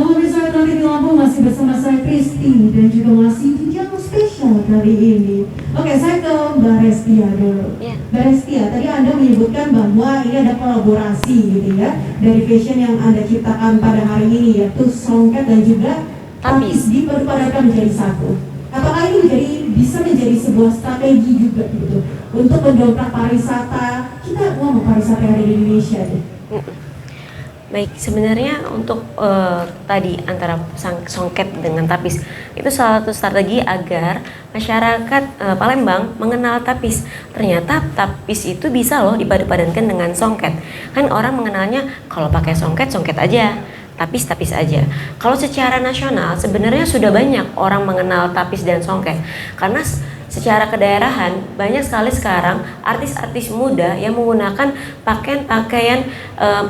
Pemirsa Traffic di Lampung masih bersama saya Kristi dan juga masih di jam spesial kali ini. Oke, saya ke Mbak Restia dulu. Mbak Restia, tadi Anda menyebutkan bahwa ini ada kolaborasi gitu ya dari fashion yang Anda ciptakan pada hari ini, yaitu songket dan juga tapis diperpadukan menjadi satu. Apakah ini bisa menjadi sebuah strategi juga gitu untuk mendongkrak pariwisata? Kita ngomong pariwisata yang ada di Indonesia deh. Baik, sebenarnya untuk tadi antara songket dengan tapis itu salah satu strategi agar masyarakat Palembang mengenal tapis. Ternyata tapis itu bisa loh dipadu-padankan dengan songket. Kan orang mengenalnya kalau pakai songket aja, tapis aja. Kalau secara nasional sebenarnya sudah banyak orang mengenal tapis dan songket karena secara kedaerahan banyak sekali sekarang artis-artis muda yang menggunakan pakaian-pakaian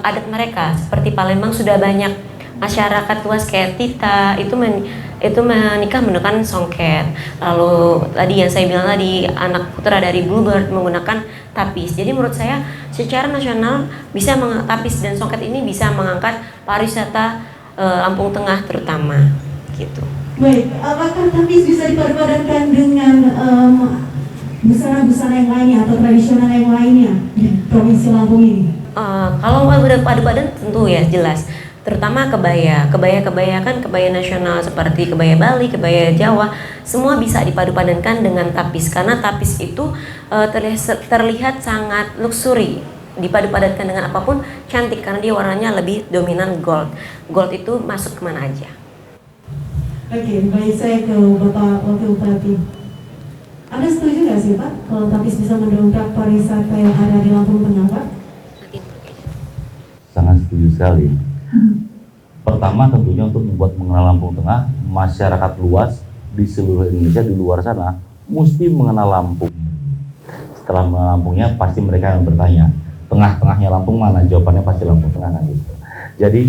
adat mereka. Seperti Palembang sudah banyak masyarakat luas kayak Tita itu menikah menggunakan songket. Lalu tadi yang saya bilang tadi anak putra dari Bluebird menggunakan tapis. Jadi menurut saya secara nasional tapis dan songket ini bisa mengangkat pariwisata Lampung Tengah terutama gitu. Baik, apakah tapis bisa dipadu-padankan dengan busana-busana yang lainnya atau tradisional yang lainnya di Provinsi Lampung ini? Kalau padu-padan tentu ya jelas, terutama kebaya kan kebaya nasional seperti kebaya Bali, kebaya Jawa, semua bisa dipadu-padankan dengan tapis karena tapis itu terlihat sangat luxury. Dipadu-padankan dengan apapun cantik karena dia warnanya lebih dominan gold. Gold itu masuk kemana aja. Oke, baik, saya ke Bapak Wakil Bupati. Anda setuju nggak sih Pak kalau tapis bisa mendongkrak pariwisata yang ada di Lampung Tengah, Pak? Sangat setuju sekali. Pertama tentunya untuk membuat mengenal Lampung Tengah, masyarakat luas di seluruh Indonesia di luar sana mesti mengenal Lampung. Setelah mengenal Lampungnya pasti mereka akan bertanya, tengah-tengahnya Lampung mana? Jawabannya pasti Lampung Tengah kan gitu. Jadi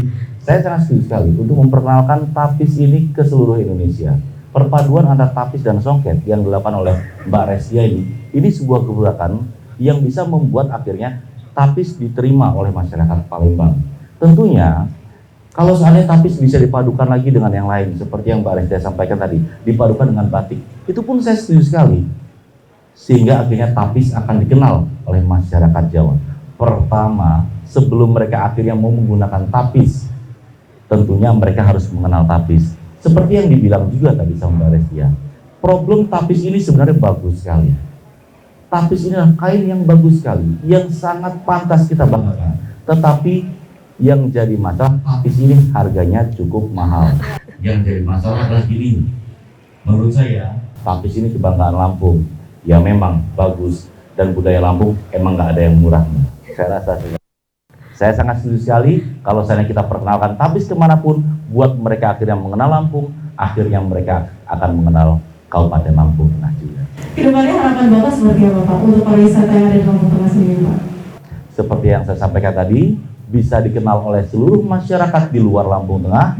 saya sangat setuju sekali untuk memperkenalkan tapis ini ke seluruh Indonesia. Perpaduan antara tapis dan songket yang dilakukan oleh Mbak Restia ini sebuah gebrakan yang bisa membuat akhirnya tapis diterima oleh masyarakat Palembang. Tentunya kalau seandainya tapis bisa dipadukan lagi dengan yang lain seperti yang Mbak Restia sampaikan tadi, dipadukan dengan batik, itu pun saya setuju sekali. Sehingga akhirnya tapis akan dikenal oleh masyarakat Jawa. Pertama, sebelum mereka akhirnya mau menggunakan tapis, tentunya mereka harus mengenal tapis. Seperti yang dibilang juga tadi sama Mbak Restia, problem tapis ini sebenarnya bagus sekali. Tapis ini adalah kain yang bagus sekali, yang sangat pantas kita banggakan. Tetapi yang jadi masalah, tapis ini harganya cukup mahal. Yang jadi masalah adalah gini, menurut saya tapis ini kebanggaan Lampung. Ya memang bagus, dan budaya Lampung emang nggak ada yang murahnya. Saya sangat setuju sekali kalau misalnya kita perkenalkan tapis kemanapun, buat mereka akhirnya mengenal Lampung, akhirnya mereka akan mengenal Kabupaten Lampung Tengah juga. Kedepannya harapan Bapak seperti apa Pak untuk pariwisata yang ada di Lampung Tengah sendiri Pak? Seperti yang saya sampaikan tadi, bisa dikenal oleh seluruh masyarakat di luar Lampung Tengah,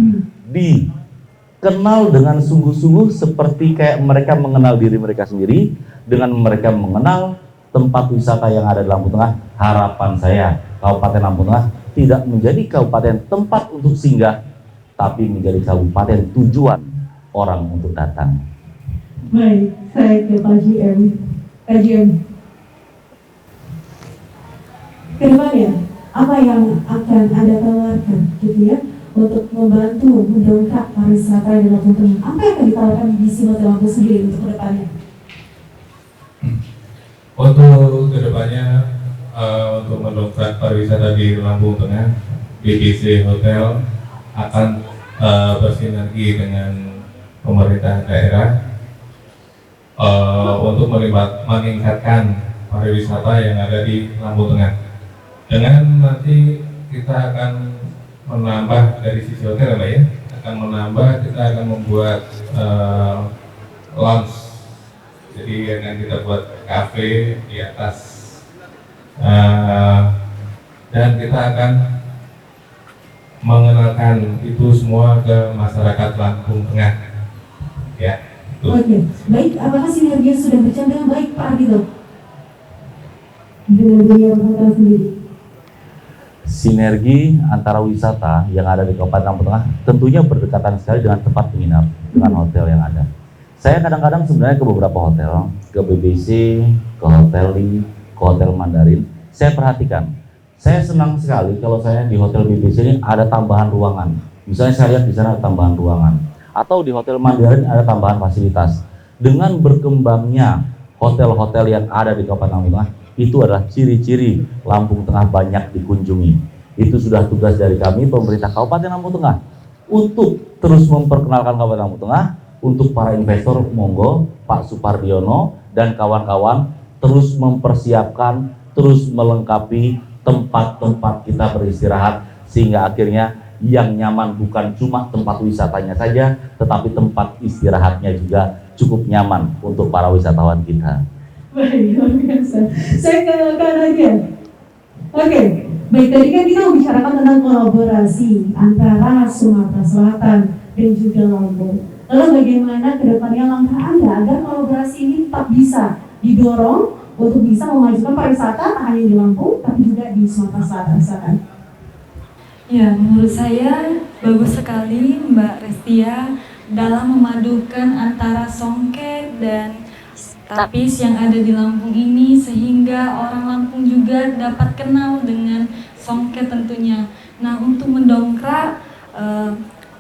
dikenal dengan sungguh-sungguh seperti kayak mereka mengenal diri mereka sendiri, dengan mereka mengenal tempat wisata yang ada di Lampung Tengah. Harapan saya Kabupaten Lampung Tengah tidak menjadi kabupaten tempat untuk singgah, tapi menjadi kabupaten tujuan orang untuk datang. Baik, saya ke Pak GM. Pak GM, kedepannya apa yang akan Anda tawarkan gitu ya untuk membantu mendongkrak pariwisata di Lampung Tengah? Apa yang akan ditawarkan di Hotel Lampung sendiri untuk kedepannya? Untuk kedepannya untuk mendongkrak pariwisata di Lampung Tengah, BBC Hotel akan bersinergi dengan pemerintah daerah untuk meningkatkan pariwisata yang ada di Lampung Tengah. Dengan nanti kita akan menambah dari sisi hotel ya, akan menambah, kita akan membuat lounge. Jadi akan kita buat kafe di atas, dan kita akan mengenalkan itu semua ke masyarakat Lampung Tengah. Ya. Oke, baik. Apakah sinergi sudah berjalan dengan baik Pak Ardito dengan dunia perhotelan sendiri? Sinergi antara wisata yang ada di Kabupaten Lampung Tengah tentunya berdekatan sekali dengan tempat menginap, dengan hotel yang ada. Saya kadang-kadang sebenarnya ke beberapa hotel, ke BBC, ke Hotel Lee, ke Hotel Mandarin. Saya perhatikan, saya senang sekali kalau saya di Hotel BBC ini ada tambahan ruangan. Misalnya saya lihat di sana ada tambahan ruangan, atau di Hotel Mandarin ada tambahan fasilitas. Dengan berkembangnya hotel-hotel yang ada di Kabupaten Lampung Tengah, itu adalah ciri-ciri Lampung Tengah banyak dikunjungi. Itu sudah tugas dari kami pemerintah Kabupaten Lampung Tengah untuk terus memperkenalkan Kabupaten Lampung Tengah untuk para investor. Monggo Pak Supardiono dan kawan-kawan terus mempersiapkan, terus melengkapi tempat-tempat kita beristirahat, sehingga akhirnya yang nyaman bukan cuma tempat wisatanya saja, tetapi tempat istirahatnya juga cukup nyaman untuk para wisatawan kita. Baik, luar biasa. Saya ke Kak Nadia. Oke, baik, tadi kan kita membicarakan tentang kolaborasi antara Sumatera Selatan dan juga Lampung. Lalu bagaimana kedepannya langkah Anda agar kolaborasi ini tetap bisa didorong untuk bisa memajukan pariwisata tak hanya di Lampung, tapi juga di Sumatera Selatan? Silakan. Ya, menurut saya bagus sekali Mbak Restia dalam memadukan antara songket dan tapis yang ada di Lampung ini, sehingga orang Lampung juga dapat kenal dengan songket tentunya. Nah, untuk mendongkrak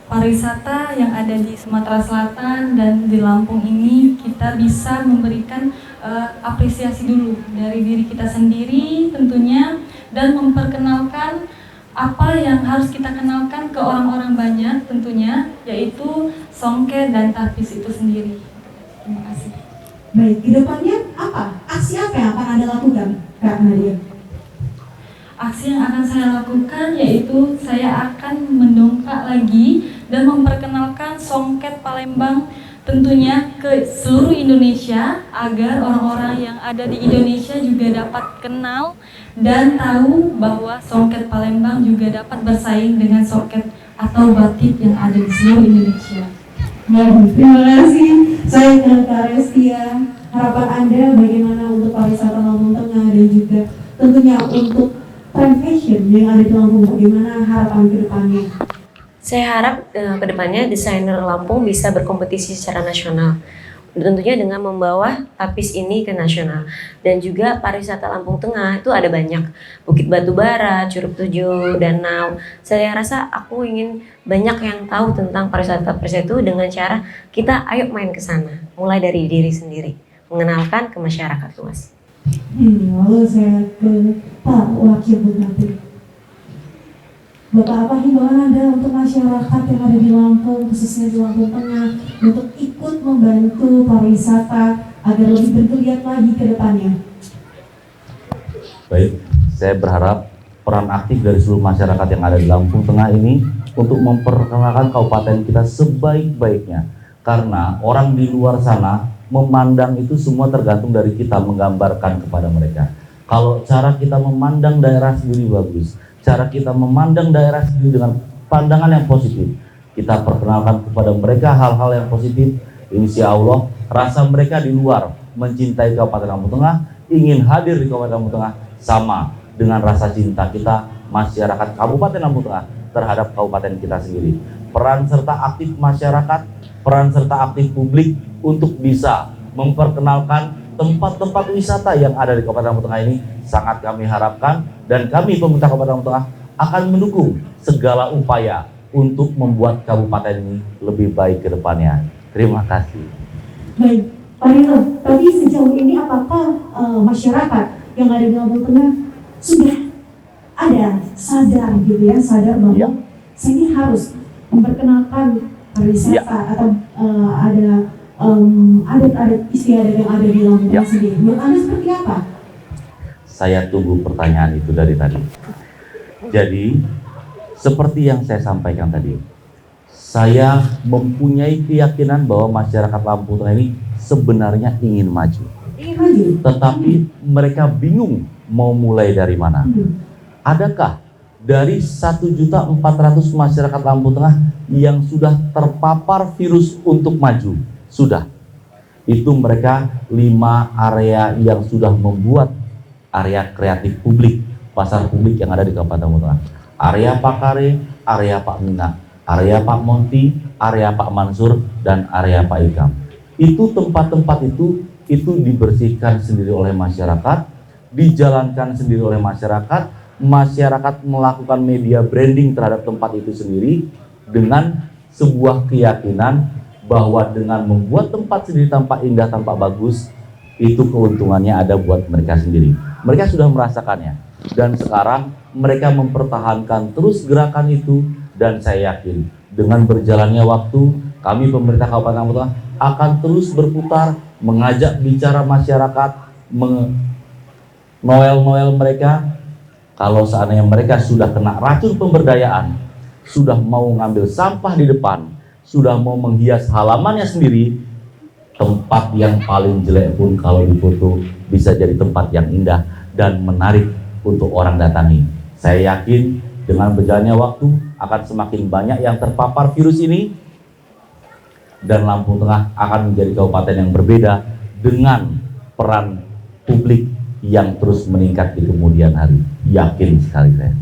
pariwisata yang ada di Sumatera Selatan dan di Lampung ini, kita bisa memberikan apresiasi dulu dari diri kita sendiri tentunya, dan memperkenalkan apa yang harus kita kenalkan ke orang-orang banyak tentunya, yaitu songket dan tapis itu sendiri. Terima kasih. Baik, kedepannya apa? Aksi apa yang akan Anda lakukan, Kak Nadia? Aksi yang akan saya lakukan yaitu saya akan mendongkrak lagi dan memperkenalkan songket Palembang tentunya ke seluruh Indonesia, agar orang-orang yang ada di Indonesia juga dapat kenal dan tahu bahwa songket Palembang juga dapat bersaing dengan songket atau batik yang ada di seluruh Indonesia. Baik, terima kasih. Saya ke Kak Restia. Harapan Anda bagaimana untuk pariwisata Lampung Tengah dan juga tentunya untuk tren fashion yang ada di Lampung, bagaimana harapan ke depannya? Saya harap kedepannya desainer Lampung bisa berkompetisi secara nasional. Tentunya dengan membawa tapis ini ke nasional. Dan juga pariwisata Lampung Tengah itu ada banyak. Bukit Batu Bara, Curug Tujuh, Danau. Saya rasa aku ingin banyak yang tahu tentang pariwisata itu dengan cara kita ayo main ke sana. Mulai dari diri sendiri. Mengenalkan ke masyarakat luas. Lalu saya ke Pak Wakil Bupati. Bapak, apa himbauan Anda untuk masyarakat yang ada di Lampung, khususnya di Lampung Tengah, untuk ikut membantu pariwisata agar lebih bergeliat lagi ke depannya? Baik, saya berharap peran aktif dari seluruh masyarakat yang ada di Lampung Tengah ini untuk memperkenalkan kabupaten kita sebaik-baiknya. Karena orang di luar sana memandang itu semua tergantung dari kita menggambarkan kepada mereka. Kalau cara kita memandang daerah sendiri bagus, cara kita memandang daerah sendiri dengan pandangan yang positif, kita perkenalkan kepada mereka hal-hal yang positif, insya Allah rasa mereka di luar mencintai Kabupaten Lampung Tengah, ingin hadir di Kabupaten Lampung Tengah, sama dengan rasa cinta kita masyarakat Kabupaten Lampung Tengah terhadap kabupaten kita sendiri. Peran serta aktif masyarakat, peran serta aktif publik untuk bisa memperkenalkan tempat-tempat wisata yang ada di Kabupaten Lampung Tengah ini sangat kami harapkan, dan kami pemerintah Kabupaten Lampung Tengah akan mendukung segala upaya untuk membuat kabupaten ini lebih baik ke depannya. Terima kasih. Baik, Pak Rino, tapi sejauh ini apakah masyarakat yang ada di Lampung Tengah sudah ada sadar gitu ya, sadar bahwa saya ini harus memperkenalkan pariwisata atau ada adat-adat istiadat yang ada di Lampung Tengah sendiri? Menurut Anda seperti apa? Saya tunggu pertanyaan itu dari tadi. Jadi, seperti yang saya sampaikan tadi, saya mempunyai keyakinan bahwa masyarakat Lampung Tengah ini sebenarnya ingin maju. Tetapi mereka bingung mau mulai dari mana. Adakah dari 1.400.000 masyarakat Lampung Tengah yang sudah terpapar virus untuk maju? Sudah. Itu mereka 5 area yang sudah membuat area kreatif publik pasar publik yang ada di Kabupaten Lampung Tengah. Area Pak Kare, area Pak Mina, area Pak Monti, area Pak Mansur, dan area Pak Ikam. Itu tempat-tempat itu dibersihkan sendiri oleh masyarakat, dijalankan sendiri oleh masyarakat, masyarakat melakukan media branding terhadap tempat itu sendiri dengan sebuah keyakinan bahwa dengan membuat tempat sendiri tampak indah, tampak bagus, itu keuntungannya ada buat mereka sendiri. Mereka sudah merasakannya dan sekarang mereka mempertahankan terus gerakan itu, dan saya yakin dengan berjalannya waktu kami pemerintah Kabupaten Lampung Tengah akan terus berputar mengajak bicara masyarakat, noel mereka. Kalau seandainya mereka sudah kena racun pemberdayaan, sudah mau ngambil sampah di depan, sudah mau menghias halamannya sendiri, tempat yang paling jelek pun kalau difoto bisa jadi tempat yang indah dan menarik untuk orang datangi. Saya yakin dengan berjalannya waktu akan semakin banyak yang terpapar virus ini, dan Lampung Tengah akan menjadi kabupaten yang berbeda dengan peran publik yang terus meningkat di kemudian hari. Yakin sekali saya.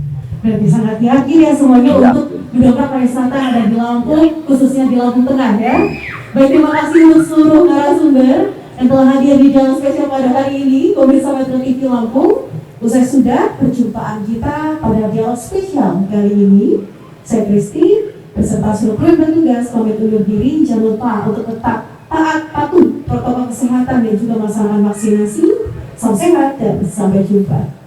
Berarti sangat yakin ya semuanya untuk mendongkrak pariwisata yang ada di Lampung, khususnya di Lampung Tengah ya. Baik, terima kasih untuk seluruh narasumber yang telah hadir di dalam spesial pada hari ini, pemirsa Metro TV Lampung. Usai sudah perjumpaan kita pada dialog spesial kali ini, saya Kristi beserta seluruh kru yang bertugas pamit undur diri. Jangan lupa untuk tetap taat patuh protokol kesehatan dan juga melaksanakan vaksinasi. Salam sehat dan sampai jumpa.